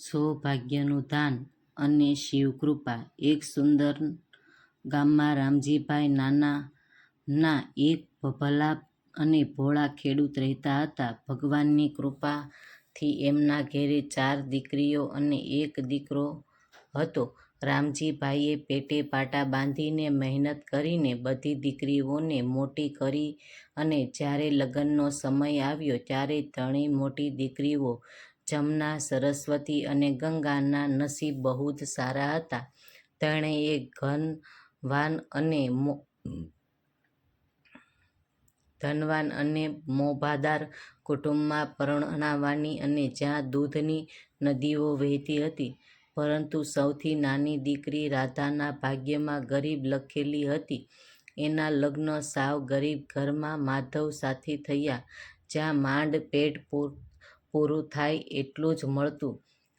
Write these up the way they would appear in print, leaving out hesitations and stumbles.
સૌભાગ્યનું દાન અને શિવકૃપા. એક સુંદર ગામમાં રામજીભાઈ નાના એક ભલા અને ભોળા ખેડૂત રહેતા હતા. ભગવાનની કૃપાથી એમના ઘેરે 4 દીકરીઓ અને 1 દીકરો હતો. રામજીભાઈએ પેટે પાટા બાંધીને મહેનત કરીને બધી દીકરીઓને મોટી કરી અને જ્યારે લગ્નનો સમય આવ્યો ત્યારે 3 મોટી દીકરીઓ જમના, સરસ્વતી અને ગંગાના નસીબ બહુ જ સારા હતા. ત્રણેય ધનવાન અને મોભાદાર કુટુંબમાં પરણવાની અને જ્યાં દૂધની નદીઓ વહેતી હતી. પરંતુ સૌથી નાની દીકરી રાધાના ભાગ્યમાં ગરીબ લખેલી હતી. એના લગ્ન સાવ ગરીબ ઘરમાં માધવ સાથે થયા, જ્યાં માંડ પેટ પૂરું થાય એટલું જ મળતું,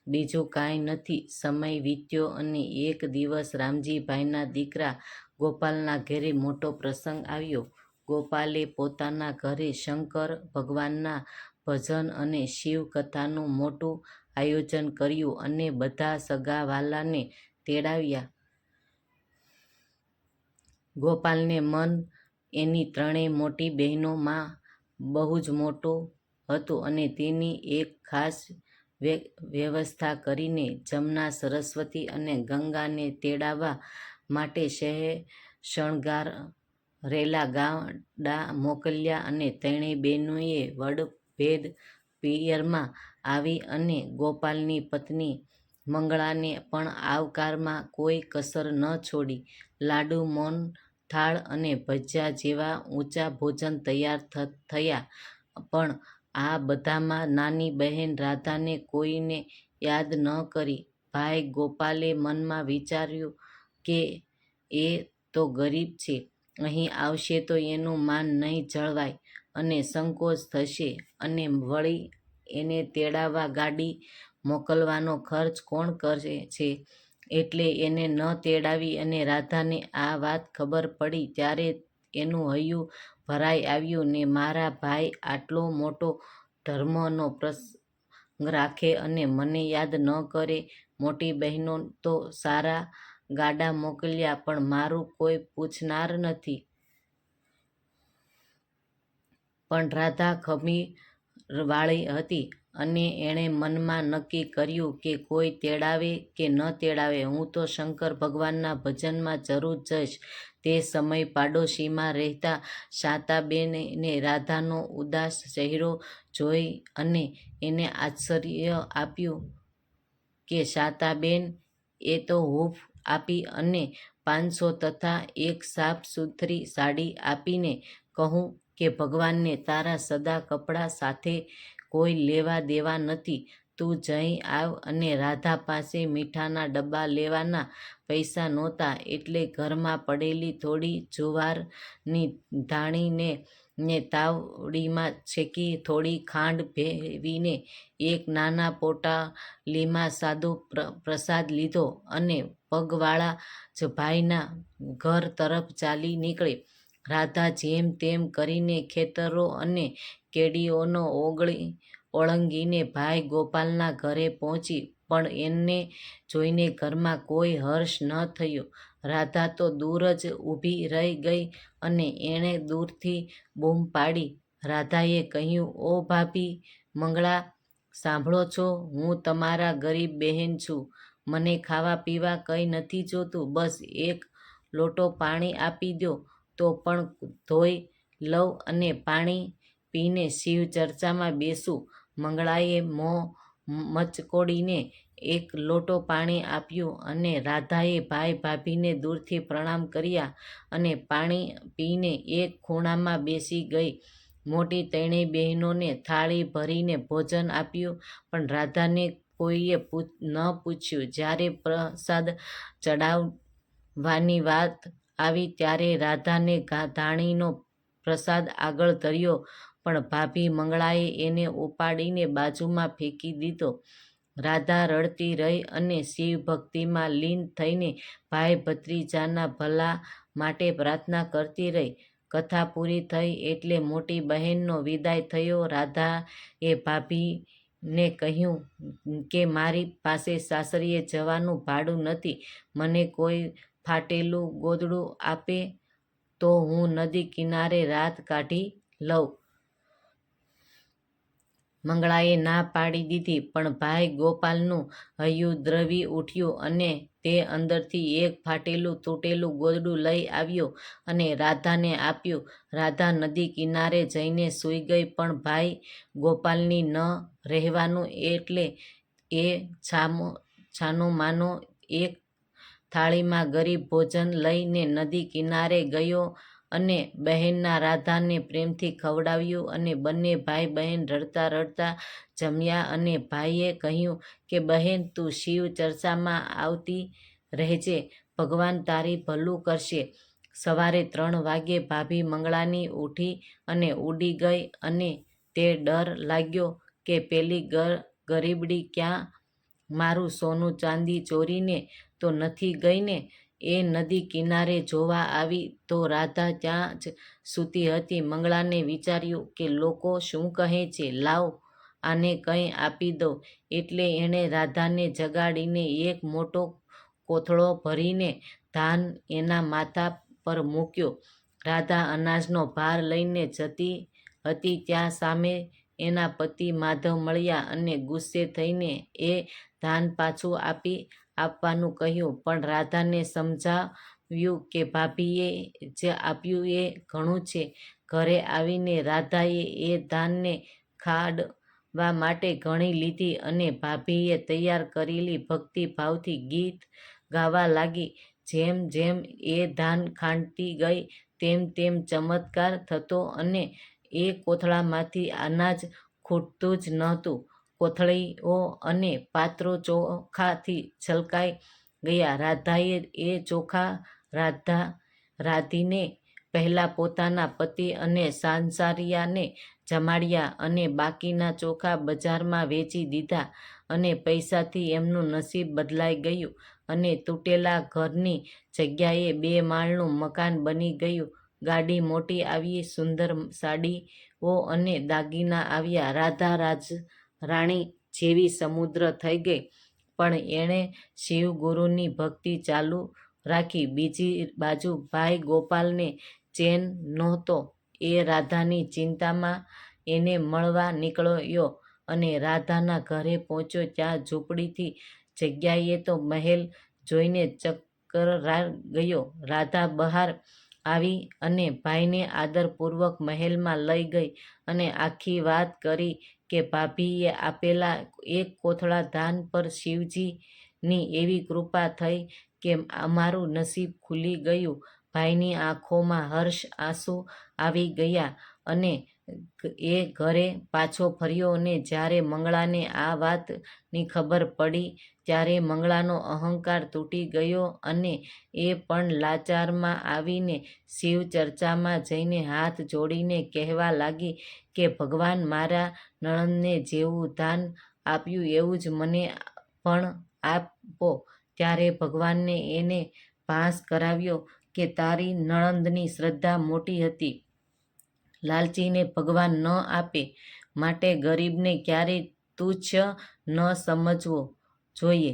બીજું કાંઈ નથી. સમય વીત્યો અને એક દિવસ રામજીભાઈના દીકરા ગોપાલના ઘરે મોટો પ્રસંગ આવ્યો. ગોપાલે પોતાના ઘરે શંકર ભગવાનના ભજન અને શિવ કથાનું મોટું આયોજન કર્યું અને બધા સગાવ્હાલાને તેડાવ્યા. ગોપાલને મન એની 3 મોટી બહેનોમાં બહુ જ મોટું હતું અને તેની એક ખાસ વ્યવસ્થા કરીને જમના, સરસ્વતી અને ગંગાને તેડાવવા માટે શણગારેલા ગાડા મોકલ્યા અને 3 બહેનોએ વડભેદ પિયરમાં આવી અને ગોપાલની પત્ની મંગળાને પણ આવકારવામાં કોઈ કસર ન છોડી. લાડુ, મોહનથાળ અને ભજીયા જેવા ઊંચા ભોજન તૈયાર થયા, પણ આ બધામાં નાની બહેન રાધાને કોઈએ યાદ ન કરી. ભાઈ ગોપાલે મનમાં વિચાર્યું કે એ તો ગરીબ છે, અહીં આવશે તો એનું માન નહીં જળવાય અને સંકોચ થશે અને વળી એને તેડાવવા ગાડી મોકલવાનો ખર્ચ કોણ કરે છે, એટલે એને ન તેડાવી. અને રાધાને આ વાત ખબર પડી ત્યારે એનું હૈયું ભરાઈ આવ્યું ને મારા ભાઈ આટલો મોટો ધર્મનો પ્રસંગ રાખે અને મને યાદ ન કરે. મોટી બહેનોએ તો સારા ગાડા મોકલ્યા, પણ મારું કોઈ પૂછનાર નથી. પણ રાધા ખમીરવાળી હતી અને એણે મનમાં નક્કી કર્યું કે કોઈ તેડાવે કે ન તેડાવે, હું તો શંકર ભગવાનના ભજનમાં જરૂર જઈશ. તે સમયે પાડોશીમાં રહેતા શાંતાબેને રાધાનો ઉદાસ ચહેરો જોઈ અને એને આશ્ચર્ય આવ્યું કે શાંતાબેન, એ તો હૂંફ આપી અને 500 તથા એક સાફ સુથરી સાડી આપીને કહ્યું કે ભગવાનને તારા સાદા કપડાં સાથે કોઈ લેવા દેવા નથી, તું જઈ આવ. અને રાધા પાસે મીઠાના ડબ્બા લેવાના પૈસા નહોતા, એટલે ઘરમાં પડેલી થોડી જુવારની ધાણીને તાવડીમાં શેકી થોડી ખાંડ ભેળવીને એક નાના પોટલીમાં સાદો પ્રસાદ લીધો અને પગવાળા જ ભાઈના ઘર તરફ ચાલી નીકળી. રાધા જેમ તેમ કરીને ખેતરો અને કેડીઓને ઓળંગીને ભાઈ ગોપાલના ઘરે પહોંચી, પણ એને જોઈને ઘરમાં કોઈ હર્ષ ન થયો. રાધા તો દૂર જ ઊભી રહી ગઈ અને એણે દૂરથી બૂમ પાડી. રાધાએ કહ્યું, ઓ ભાભી મંગળા, સાંભળો છો? હું તમારી ગરીબ બહેન છું. મને ખાવા પીવા કંઈ નથી જોતું, બસ એક લોટો પાણી આપી દો તો પણ ધોઈ લઉં અને પાણી પીને શિવ ચર્ચામાં બેસું. મંગળાએ મોં મચકોડીને એક લોટો પાણી આપ્યું અને રાધાએ ભાઈ ભાભીને દૂરથી પ્રણામ કર્યા અને પાણી પીને એક ખૂણામાં બેસી ગઈ. મોટી 3 બહેનોને થાળી ભરીને ભોજન આપ્યું, પણ રાધાને કોઈએ ન પૂછ્યું. જ્યારે પ્રસાદ ચડાવવાની વાત આવી ત્યારે રાધાએ ધાણીનો પ્રસાદ આગળ ધર્યો, પણ ભાભી મંગળાએ એને ઉપાડીને બાજુમાં ફેંકી દીધો. રાધા રડતી રહી અને શિવ ભક્તિમાં લીન થઈને ભાઈ ભત્રીજાના ભલા માટે પ્રાર્થના કરતી રહી. કથા પૂરી થઈ એટલે મોટી બહેનનો વિદાય થયો. રાધાએ ભાભીને ને કહ્યું કે મારી પાસે સાસરીએ જવાનું ભાડું નથી. મને કોઈ ફાટેલું ગોદડું આપે તો હું નદી કિનારે રાત કાઢી લઉં. મંગળાએ ના પાડી દીધી, પણ ભાઈ ગોપાલનું હૈયું દ્રવી ઉઠ્યું અને તે અંદરથી એક ફાટેલું તૂટેલું ગોદડું લઈ આવ્યો અને રાધાને આપ્યું. રાધા નદી કિનારે જઈને સૂઈ ગઈ, પણ ભાઈ ગોપાલની ન રહેવાનું એટલે એ છાનોમાનો એક થાળીમાં ગરીબ ભોજન લઈને નદી કિનારે ગયો અને બહેનના રાધાને પ્રેમથી ખવડાવ્યું અને બંને ભાઈ બહેન રડતા રડતા જમ્યા. અને ભાઈએ કહ્યું કે બહેન, તું શિવ ચર્ચામાં આવતી રહેજે, ભગવાન તારી ભલું કરશે. સવારે 3 વાગ્યે ભાભી મંગળાની ઉઠી અને ઉડી ગઈ અને તે ડર લાગ્યો કે પેલી ગરીબડી ક્યાં મારું સોનું ચાંદી ચોરીને તો નથી ગઈ ને? એ નદી કિનારે જોવા આવી તો રાધા ત્યાં જ સૂતી હતી. મંગળાને વિચાર્યું કે લોકો શું કહે છે, લાવ આને કંઈ આપી દઉં. એટલે એણે રાધાને જગાડીને એક મોટો કોથળો ભરીને ધાન એના માથા પર મૂક્યો. રાધા અનાજનો ભાર લઈને જતી હતી ત્યાં સામે એના પતિ માધવ મળ્યા અને ગુસ્સે થઈને એ ધાન પાછું આપવાનું કહ્યું. પણ રાધાને સમજાવ્યું કે ભાભીએ જે આપ્યું એ ઘણું છે. ઘરે આવીને રાધાએ એ ધાનને ખાડવા માટે ગણી લીધી અને ભાભીએ તૈયાર કરેલી ભક્તિભાવથી ગીત ગાવા લાગી. જેમ જેમ એ ધાન ખાંડતી ગઈ તેમ તેમ ચમત્કાર થતો અને એ કોથળામાંથી અનાજ ખૂટતું જ નહોતું. કોથળીઓ અને પાત્રો ચોખાથી છલકાઈ ગયા. રાધાએ એ ચોખા રાંધીને પહેલા પોતાના પતિ અને સાસરિયાને જમાડ્યા અને બાકીના ચોખા બજારમાં વેચી દીધા અને પૈસાથી એમનું નસીબ બદલાઈ ગયું અને તૂટેલા ઘરની જગ્યાએ 2 માળનું મકાન બની ગયું. ગાડી મોટી આવી, સુંદર સાડીઓ અને દાગીના આવ્યા. રાધા રાજરાણી જેવી સમૃદ્ધ થઈ ગઈ. પણ એણે શિવગુરુની ભક્તિ ચાલુ રાખી. બીજી બાજુ ભાઈ ગોપાલને ચેન નહોતો. એ રાધાની ચિંતામાં એને મળવા નીકળ્યો અને રાધાના ઘરે પહોંચ્યો. ત્યાં ઝૂંપડીની જગ્યાએ તો મહેલ જોઈને ચકરાઈ ગયો. રાધા બહાર આવી અને ભાઈને આદરપૂર્વક મહેલમાં લઈ ગઈ અને આખી વાત કરી કે ભાભીએ આપેલા એક કોથળા ધાન પર શિવજીની એવી કૃપા થઈ કે અમારું નસીબ ખુલી ગયું. ભાઈની આંખોમાં હર્ષ આંસુ આવી ગયા અને એ ઘરે પાછો ફર્યો. અને જ્યારે મંગળાને આ વાતની ખબર પડી ત્યારે મંગળાનો અહંકાર તૂટી ગયો અને એ પણ લાચારમાં આવીને શિવ ચર્ચામાં જઈને હાથ જોડીને કહેવા લાગી કે ભગવાન, મારા નણંદને જેવું ધાન આપ્યું એવું જ મને પણ આપો. ત્યારે ભગવાને એને ભાસ કરાવ્યો કે તારી નણંદની શ્રદ્ધા મોટી હતી. લાલચીને ભગવાન ન આપે. માટે ગરીબને ક્યારેય તુચ્છ ન સમજવો જોઈએ.